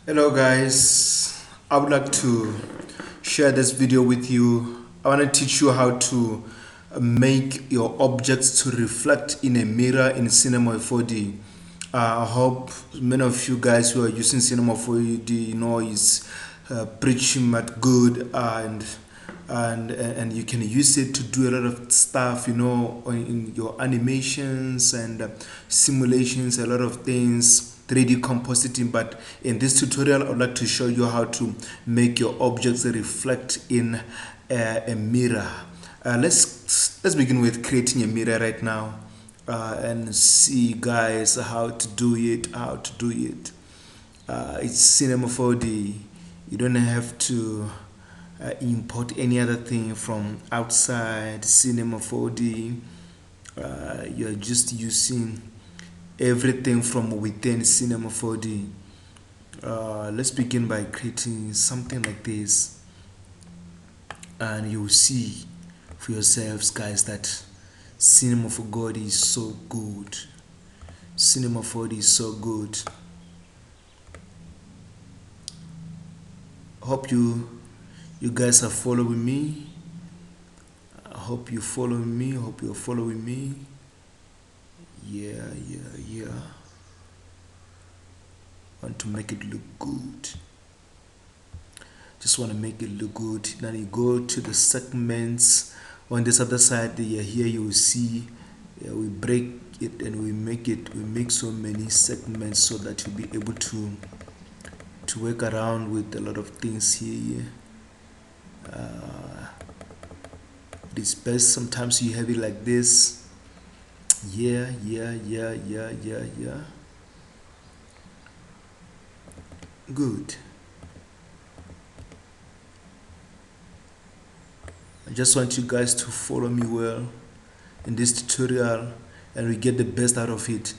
Hello guys, I would like to share this video with you. I want to teach you how to make your objects to reflect in a mirror in Cinema 4D. I hope many of you guys who are using Cinema 4D know is pretty much good and you can use it to do a lot of stuff, in your animations and simulations, a lot of things, 3D compositing. But in this tutorial I would like to show you how to make your objects reflect in a mirror. Let's begin with creating a mirror right now, and see guys how to do it. It's Cinema 4D. You don't have to import any other thing from outside Cinema 4D. You're just using everything from within Cinema 4D. Let's begin by creating something like this, and you will see for yourselves guys that Cinema 4D is so good. Cinema 4D is so good. Hope you guys are following me. I hope you following me. Hope you're following me. Yeah. Want to make it look good. Just want to make it look good. Then you go to the segments on this other side. Here you will see we break it and we make so many segments so that you'll be able to work around with a lot of things here. It's best sometimes you have it like this. Yeah. Good. I just want you guys to follow me well in this tutorial and we get the best out of it.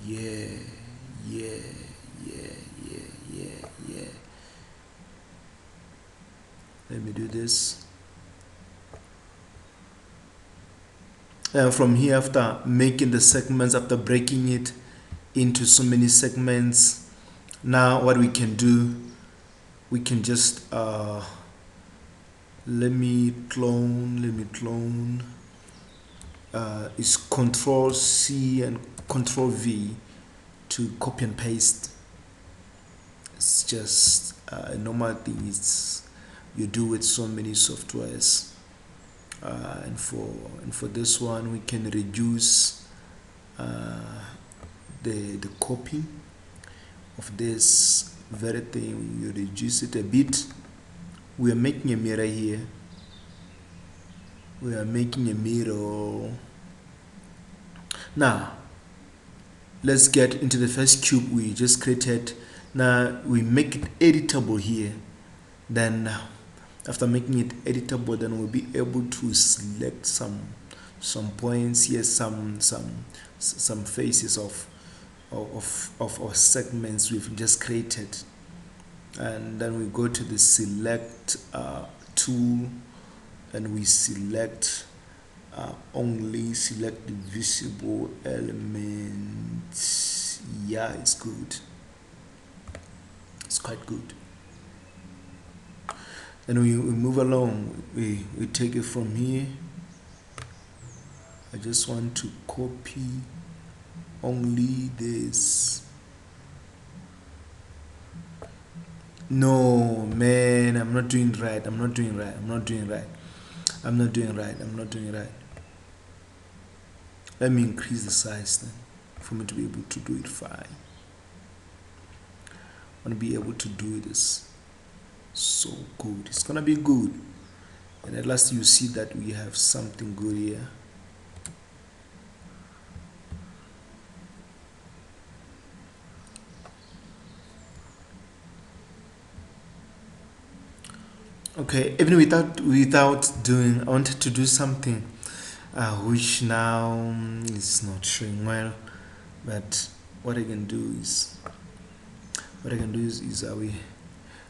Yeah. Let me do this. And from here, after making the segments, after breaking it into so many segments, now what we can do, we can just let me clone. It's Control C and Control V to copy and paste. It's just a normal thing. You do with so many softwares. And for this one, we can reduce the copy of this very thing. You reduce it a bit. We are making a mirror here. We are making a mirror. Now let's get into the first cube we just created. Now we make it editable here. Then after making it editable, then we'll be able to select some points here, some faces of segments we've just created, and then we go to the select tool and we select only select the visible elements. Yeah, it's good. It's quite good. And we move along. We take it from here. I just want to copy only this. No, man, I'm not doing right. Let me increase the size then for me to be able to do it fine. I want to be able to do this so good. It's gonna be good, and at last you see that we have something good here. Okay, even without doing, I wanted to do something which now is not showing well, but what I can do is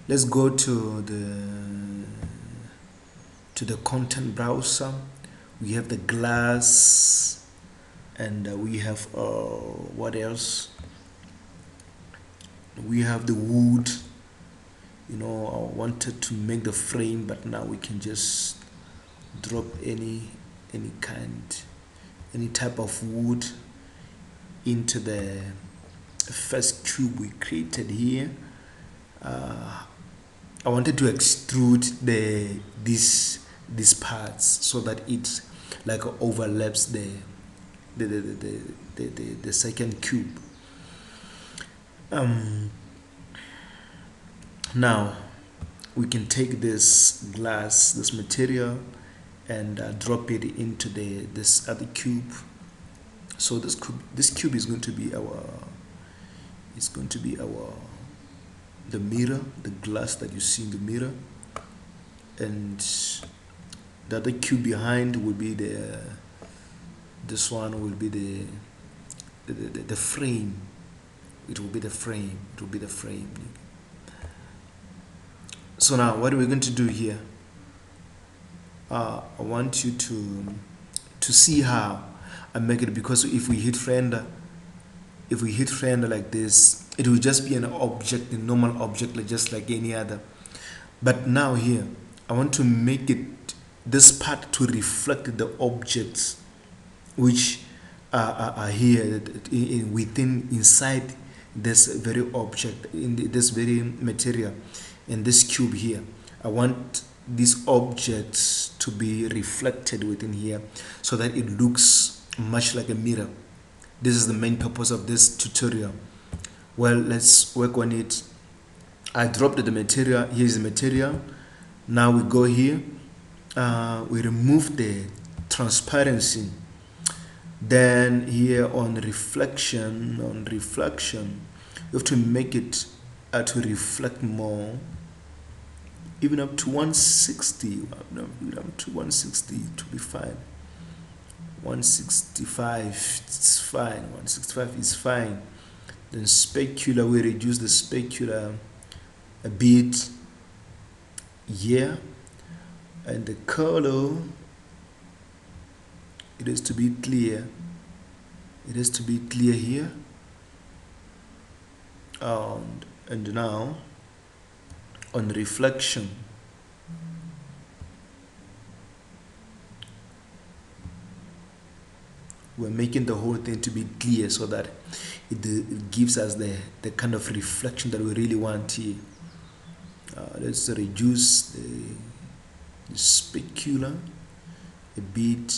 let's go to the content browser. We have the glass and we have what else? We have the wood. You know, I wanted to make the frame, but now we can just drop any type of wood into the first cube we created here. I wanted to extrude these parts so that it like overlaps the second cube. Now we can take this glass, this material, and drop it into this other cube. So this cube is going to be the mirror, the glass that you see in the mirror, and the other cube behind will be this one will be the frame. It will be the frame. So now what are we going to do here? I want you to see how I make it, because if we hit render like this, it will just be an object, a normal object, just like any other. But now here I want to make it this part to reflect the objects which are here inside this very object, in this very material, in this cube here. I want these objects to be reflected within here so that it looks much like a mirror. This is the main purpose of this tutorial. Well, let's work on it. I dropped the material. Here's the material. Now we go here. We remove the transparency. Then here on reflection, you have to make it to reflect more, even up to 160. Up to 160 to be fine. 165, it's fine. 165 is fine. Then specular, we reduce the specular a bit here, and the color, it is to be clear. It is to be clear here. And now on reflection, we're making the whole thing to be clear so that it gives us the kind of reflection that we really want here. Let's reduce the specular a bit.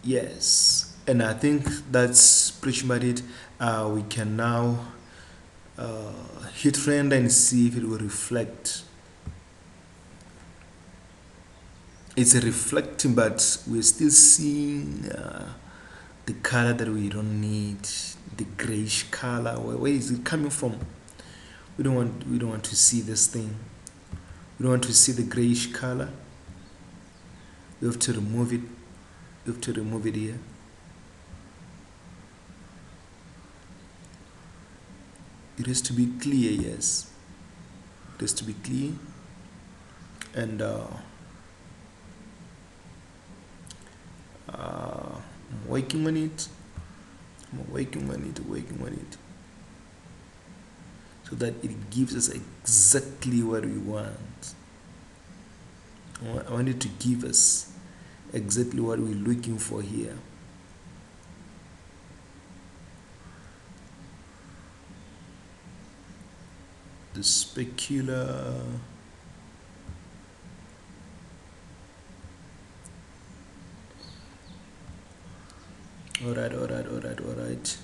Yes, and I think that's pretty much it. We can now hit render and see if it will reflect. It's reflecting, but we're still seeing the color that we don't need, the grayish color. Where is it coming from? We don't want to see this thing. We don't want to see the grayish color. We have to remove it. We have to remove it here. It has to be clear, yes. It has to be clear. And I'm working on it. Working on it. So that it gives us exactly what we want. I want it to give us exactly what we're looking for here. The specular. All right.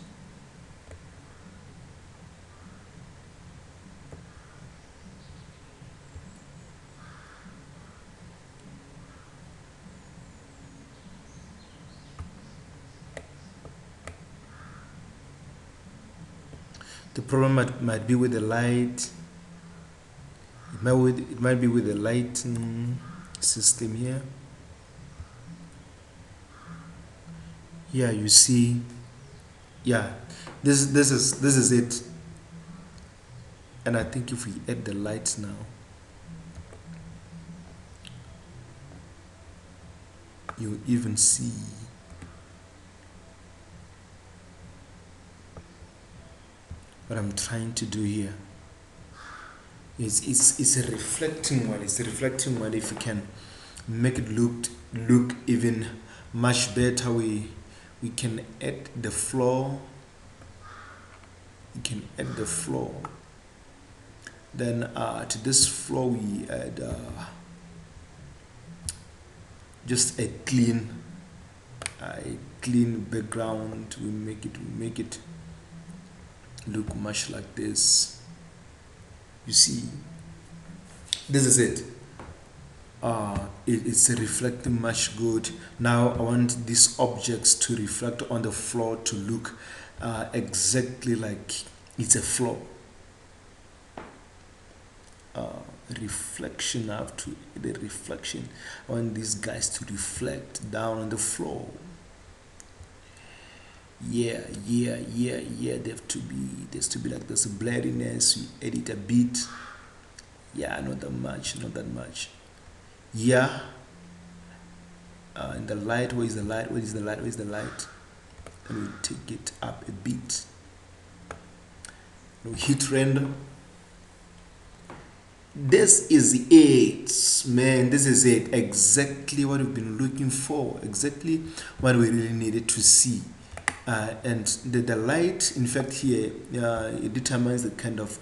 The problem might be with the light. It might be with the lighting system here. Yeah, you see. Yeah, this is it. And I think if we add the lights now, you even see. What I'm trying to do here is it's a reflecting one. It's a reflecting one. If you can make it look even much better, we can add the floor. We can add the floor. Then to this floor we add just a clean background. We make it look much like this. You see, this is it. It's reflecting much good. Now I want these objects to reflect on the floor to look exactly like it's a floor. Reflection, I have to the reflection. I want these guys to reflect down on the floor. Yeah. There's to be like this blurriness. We edit a bit. Yeah, not that much. Yeah. And the light, where is the light? And we take it up a bit. We hit render. This is it, man. This is it. Exactly what we've been looking for. Exactly what we really needed to see. And the light, in fact, here it determines the kind of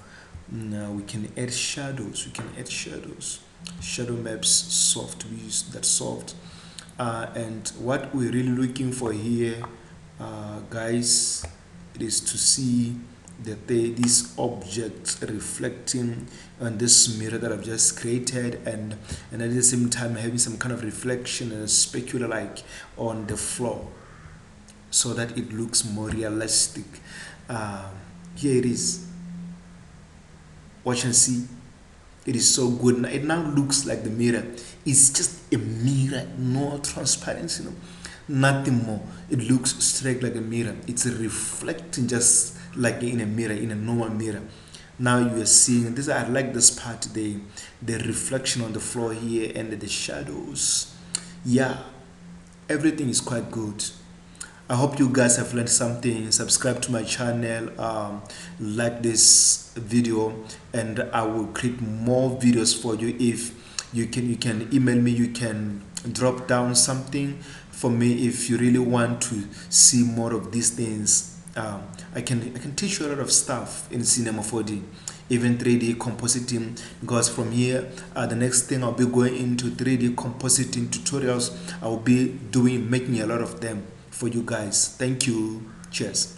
we can add shadows. Shadow maps, soft. We use that soft. And what we're really looking for here, guys, it is to see that these objects reflecting on this mirror that I've just created, and at the same time having some kind of reflection and specular like on the floor, so that it looks more realistic. Here it is. Watch and see. It is so good. It now looks like the mirror. It's just a mirror, no transparency, nothing more. It looks straight like a mirror. It's reflecting just like in a mirror, in a normal mirror. Now you are seeing this. I like this part, the reflection on the floor here and the shadows. Yeah, everything is quite good. I hope you guys have learned something. Subscribe to my channel, like this video, and I will create more videos for you. If you can email me, you can drop down something for me if you really want to see more of these things. I can teach you a lot of stuff in Cinema 4D, even 3D compositing, because from here the next thing I'll be going into 3D compositing tutorials. I'll be making a lot of them for you guys. Thank you. Cheers.